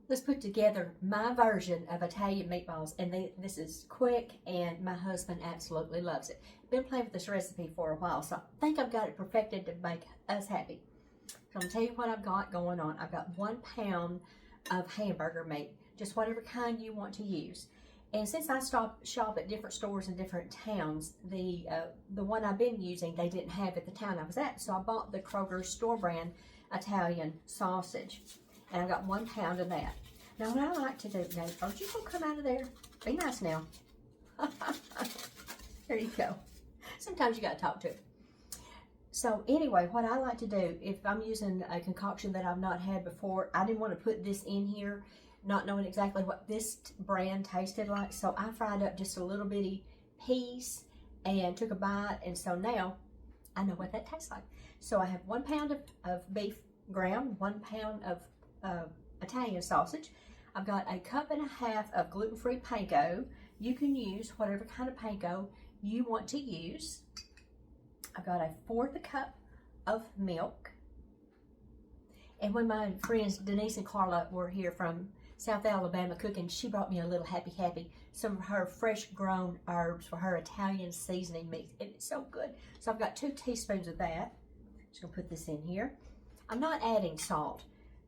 let's put together my version of Italian meatballs. And this is quick, and my husband absolutely loves it. Been playing with this recipe for a while, so I think I've got it perfected to make us happy. So I'm going to tell you what I've got going on. I've got 1 pound of hamburger meat, just whatever kind you want to use. And since I shop at different stores in different towns, the one I've been using, they didn't have at the town I was at. So I bought the Kroger store brand Italian sausage. And I've got 1 pound of that. Now what I like to do, now, are you going to come out of there? Be nice now. There you go. Sometimes you got to talk to it. So anyway, what I like to do, if I'm using a concoction that I've not had before, I didn't want to put this in here, not knowing exactly what this brand tasted like. So I fried up just a little bitty piece and took a bite. And so now I know what that tastes like. So I have 1 pound of beef ground, 1 pound of Italian sausage. I've got a 1.5 cups of gluten-free panko. You can use whatever kind of panko you want to use. I've got 1/4 cup of milk. And when my friends Denise and Carla were here from South Alabama cooking, she brought me a little happy, some of her fresh grown herbs for her Italian seasoning mix. It's so good. So I've got 2 teaspoons of that. Just gonna put this in here. I'm not adding salt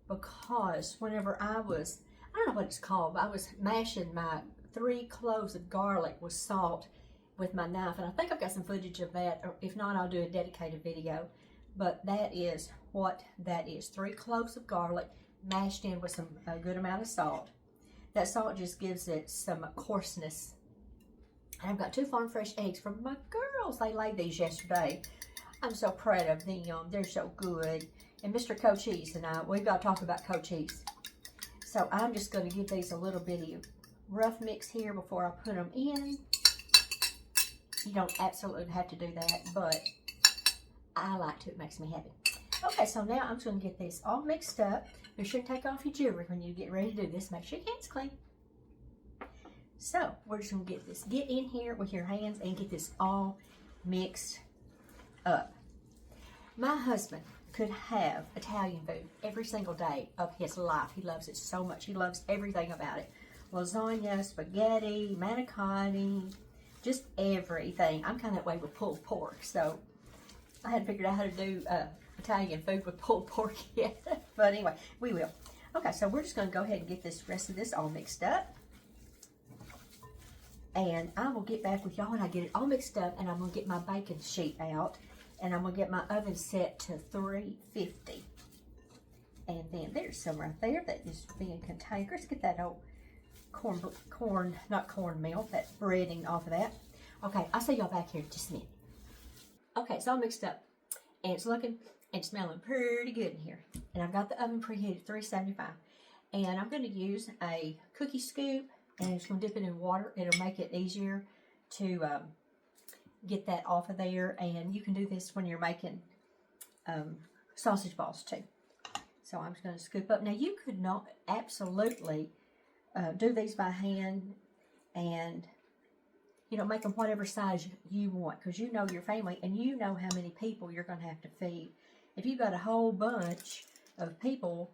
because whenever I don't know what it's called, but I was mashing my 3 cloves of garlic with salt with my knife, and I think I've got some footage of that, or if not, I'll do a dedicated video. But that is what that is. 3 cloves of garlic mashed in with a good amount of salt. That salt just gives it some coarseness. And I've got 2 farm fresh eggs from my girls. They laid these yesterday. I'm so proud of them. They're so good. And Mr. Cochise and I, we've got to talk about Cochise. So I'm just going to give these a little bitty rough mix here before I put them in. You don't absolutely have to do that, but I like to. It makes me happy. Okay, so now I'm just going to get this all mixed up. Be sure to take off your jewelry when you get ready to do this. Make sure your hands clean. So we're just going to get in here with your hands and get this all mixed up. My husband could have Italian food every single day of his life. He loves it so much. He loves everything about it. Lasagna, spaghetti, manicotti, just everything. I'm kind of that way with pulled pork, so I hadn't figured out how to do Italian food with pulled pork yet. But anyway, we will. Okay, so we're just going to go ahead and get this rest of this all mixed up. And I will get back with y'all when I get it all mixed up, and I'm going to get my baking sheet out. And I'm going to get my oven set to 350. And then there's some right there that is being contained. Let's get that old not cornmeal, that breading off of that. Okay, I'll see y'all back here in just a minute. Okay, it's all mixed up. And it's looking and smelling pretty good in here. And I've got the oven preheated at 375. And I'm going to use a cookie scoop, and I'm just going to dip it in water. It'll make it easier to get that off of there. And you can do this when you're making sausage balls too. So I'm just going to scoop up. Now you could not absolutely do these by hand and make them whatever size you want, because you know your family and you know how many people you're going to have to feed. If you've got a whole bunch of people,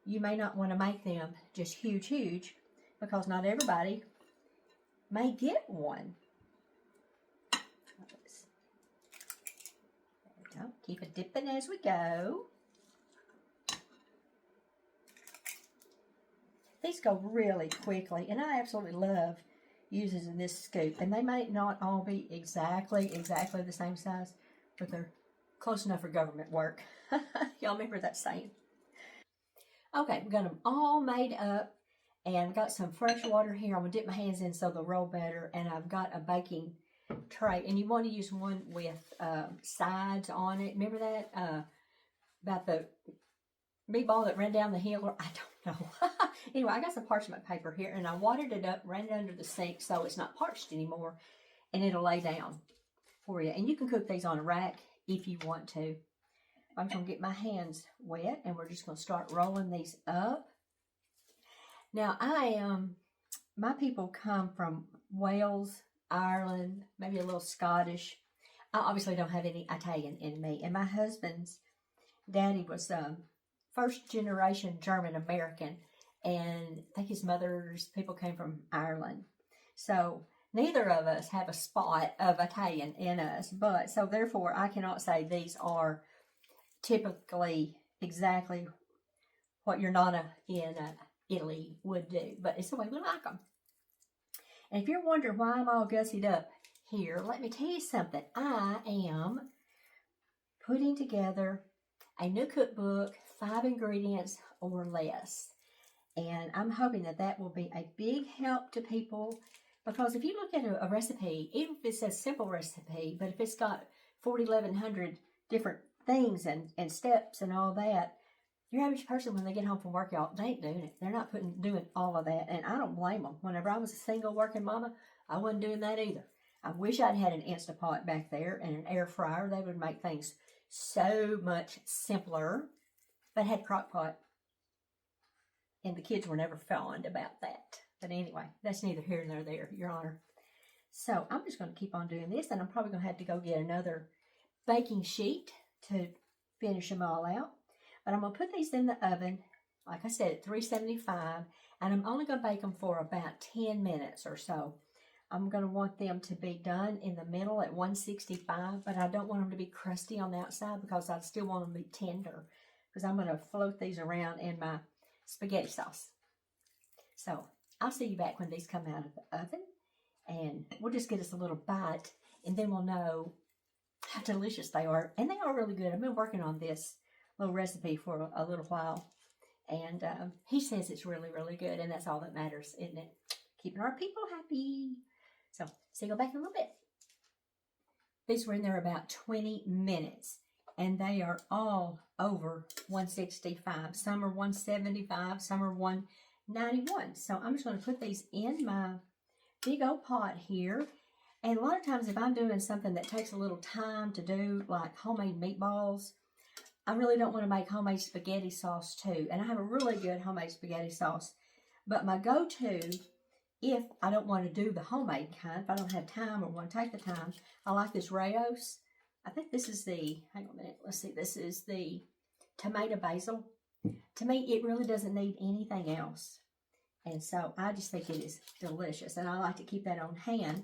you may not want to make them just huge, because not everybody may get one. There we go. Keep it dipping as we go. These go really quickly, and I absolutely love using this scoop. And they may not all be exactly the same size, but they're close enough for government work. Y'all remember that saying? Okay, we got them all made up, and I've got some fresh water here. I'm gonna dip my hands in so they'll roll better, and I've got a baking tray, and you want to use one with sides on it. Remember that about the meatball that ran down the hill? Or I don't know. Anyway, I got some parchment paper here, and I watered it up, ran it under the sink so it's not parched anymore, and it'll lay down for you. And you can cook these on a rack if you want to. I'm going to get my hands wet, and we're just going to start rolling these up. Now, my people come from Wales, Ireland, maybe a little Scottish. I obviously don't have any Italian in me. And my husband's daddy was first generation German American. and I think his mother's people came from Ireland. So neither of us have a spot of Italian in us, but so therefore I cannot say these are typically exactly what your nonna in Italy would do, but it's the way we like them. And if you're wondering why I'm all gussied up here, let me tell you something. I am putting together a new cookbook, 5 ingredients or less. And I'm hoping that that will be a big help to people, because if you look at a recipe, even if it's a simple recipe, but if it's got 4,100 different things and steps and all that, your average person, when they get home from work, y'all, they ain't doing it. They're not doing all of that, and I don't blame them. Whenever I was a single working mama, I wasn't doing that either. I wish I'd had an Instapot back there and an air fryer. They would make things so much simpler, but I had crock pot, and the kids were never fond about that. But anyway, that's neither here nor there, Your Honor. So I'm just going to keep on doing this, and I'm probably going to have to go get another baking sheet to finish them all out. But I'm going to put these in the oven, like I said, at 375, and I'm only going to bake them for about 10 minutes or so. I'm going to want them to be done in the middle at 165, but I don't want them to be crusty on the outside because I still want them to be tender, because I'm going to float these around in my spaghetti sauce. So I'll see you back when these come out of the oven, and we'll just get us a little bite, and then we'll know how delicious they are. And they are really good. I've been working on this little recipe for a little while, and he says it's really, really good, and that's all that matters, isn't it? Keeping our people happy. So, see you back in a little bit. These were in there about 20 minutes, and they are all over 165. Some are 175, some are 191. So I'm just going to put these in my big old pot here. And a lot of times if I'm doing something that takes a little time to do, like homemade meatballs, I really don't want to make homemade spaghetti sauce too. And I have a really good homemade spaghetti sauce. But my go-to, if I don't want to do the homemade kind, if I don't have time or want to take the time, I like this Rayos. I think this is the, hang on a minute, let's see, this is the tomato basil. To me, it really doesn't need anything else. And so I just think it is delicious. And I like to keep that on hand.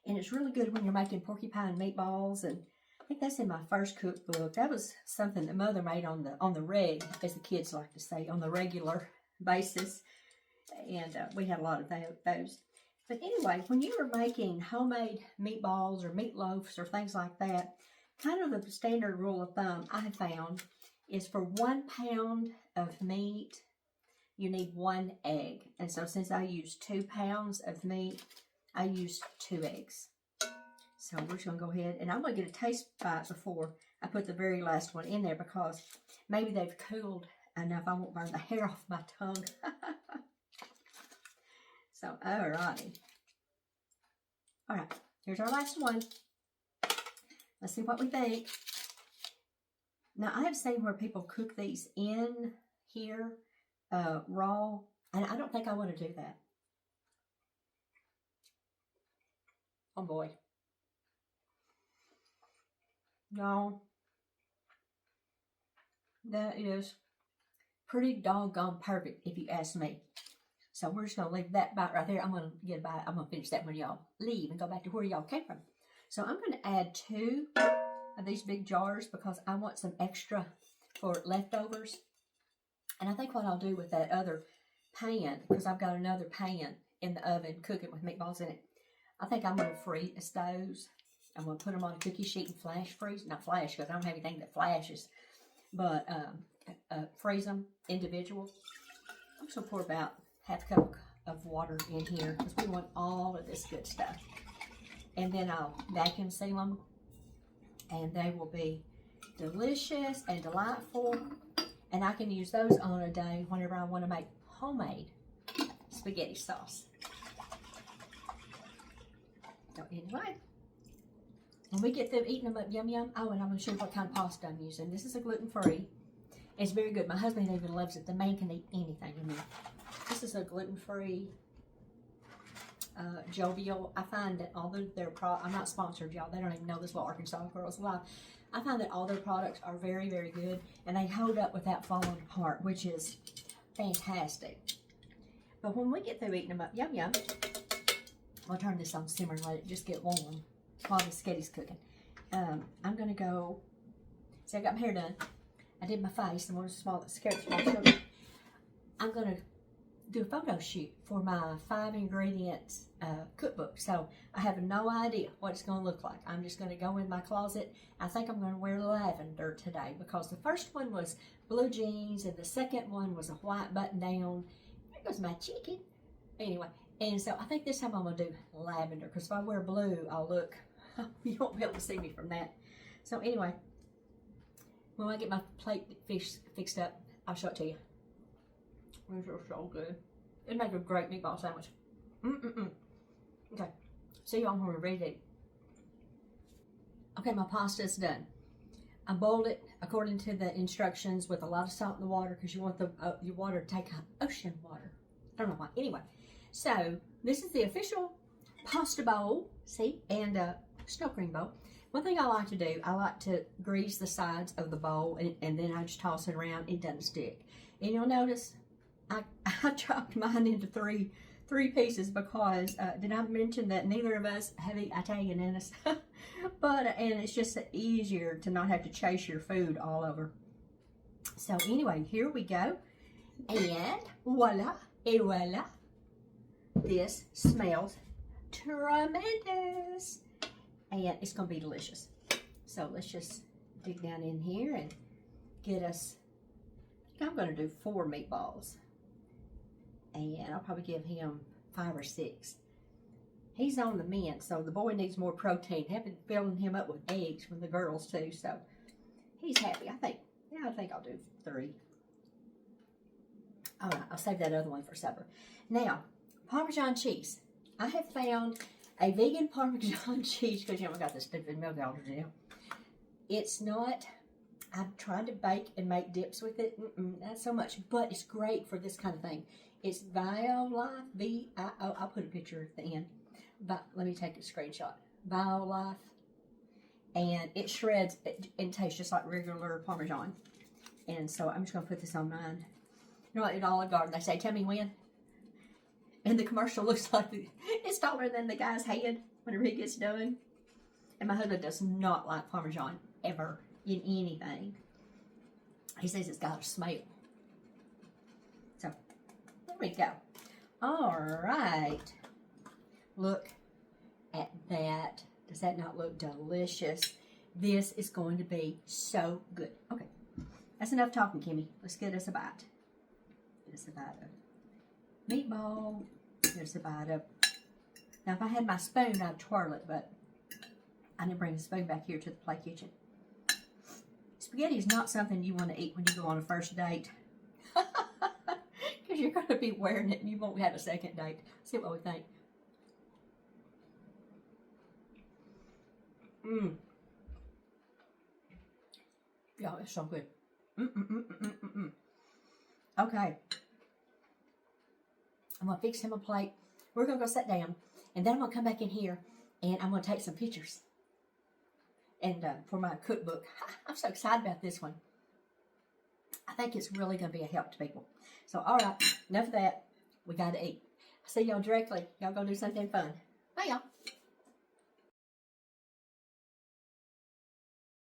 And it's really good when you're making porcupine meatballs. And I think that's in my first cookbook. That was something that Mother made on the reg, as the kids like to say, on the regular basis. And we had a lot of those. But anyway, when you are making homemade meatballs or meatloafs or things like that, kind of the standard rule of thumb I have found is for 1 pound of meat, you need 1 egg. And so since I use 2 pounds of meat, I used 2 eggs. So we're just going to go ahead, and I'm going to get a taste bite before I put the very last one in there, because maybe they've cooled enough I won't burn the hair off my tongue. So, alrighty. Alright, here's our last one. Let's see what we think. Now, I have seen where people cook these in here raw, and I don't think I want to do that. Oh boy. No. That is pretty doggone perfect, if you ask me. So we're just going to leave that bite right there. I'm going to get a bite. I'm going to finish that when y'all leave and go back to where y'all came from. So I'm going to add 2 of these big jars because I want some extra for leftovers. And I think what I'll do with that other pan, because I've got another pan in the oven cooking with meatballs in it, I think I'm going to freeze those. I'm going to put them on a cookie sheet and flash freeze. Not flash, because I don't have anything that flashes. But freeze them individual. I'm just going to pour about half a cup of water in here, because we want all of this good stuff. And then I'll vacuum seal them. And they will be delicious and delightful. And I can use those on a day whenever I want to make homemade spaghetti sauce. So anyway, when we get them eating them up, yum yum. Oh, and I'm going to show you what kind of pasta I'm using. This is a gluten-free. It's very good. My husband even loves it. The man can eat anything in there. This is a gluten-free jovial. I find that all their products, I'm not sponsored, y'all. They don't even know this little Arkansas Girls Live. I find that all their products are very, very good, and they hold up without falling apart, which is fantastic. But when we get through eating them up, yum yum, we'll turn this on simmer and let it just get warm while the sketty's cooking. I'm gonna go, see, I got my hair done. I did my face, and one of the small children. I'm gonna do a photo shoot for my 5 ingredients cookbook. So I have no idea what it's gonna look like. I'm just gonna go in my closet. I think I'm gonna wear lavender today because the first one was blue jeans and the second one was a white button down. There goes my chicken. Anyway, and so I think this time I'm gonna do lavender because if I wear blue, I'll look, you won't be able to see me from that. So anyway, when I get my plate fixed up, I'll show it to you. These are so good. It'd make a great meatball sandwich. Okay, see y'all when we're ready to eat. Okay, my pasta's done. I boiled it according to the instructions with a lot of salt in the water because you want the your water to take ocean water. I don't know why. Anyway, so this is the official pasta bowl. See, and snow cream bowl. One thing I like to do, I like to grease the sides of the bowl and then I just toss it around. It doesn't stick. And you'll notice I chopped mine into three pieces because did I mention that neither of us have Italian in us? And it's just easier to not have to chase your food all over. So anyway, here we go. And voila, et voila. This smells tremendous. And it's going to be delicious. So let's just dig down in here and get us, I'm going to do 4 meatballs. And I'll probably give him 5 or 6. He's on the mint, so the boy needs more protein. I've been filling him up with eggs from the girls too, so he's happy. I think I'll do 3. All right, I'll save that other one for supper. Now, Parmesan cheese. I have found a vegan Parmesan cheese because, you know, I got this stupid milk allergy now. It's not, I've tried to bake and make dips with it. Not so much, but it's great for this kind of thing. It's Violife, V-I-O, I'll put a picture at the end. But let me take a screenshot. Violife. And it shreds and tastes just like regular Parmesan. And so I'm just going to put this on mine. You know what, at Olive Garden, they say, tell me when. And the commercial looks like it's taller than the guy's head whenever he gets done. And my husband does not like Parmesan ever in anything. He says it's got a smell. So, there we go. All right. Look at that. Does that not look delicious? This is going to be so good. Okay. That's enough talking, Kimmy. Let's get us a bite. Get us a bite of meatball. Get us a bite of. Now, if I had my spoon, I'd twirl it, but I didn't bring the spoon back here to the play kitchen. Spaghetti is not something you want to eat when you go on a first date. Because you're going to be wearing it and you won't have a second date. See what we think. Yeah, it's so good. Okay. I'm going to fix him a plate. We're going to go sit down. And then I'm going to come back in here and I'm going to take some pictures. And for my cookbook. I'm so excited about this one. I think it's really going to be a help to people. So, all right. Enough of that. We got to eat. See y'all directly. Y'all go do something fun. Bye, y'all.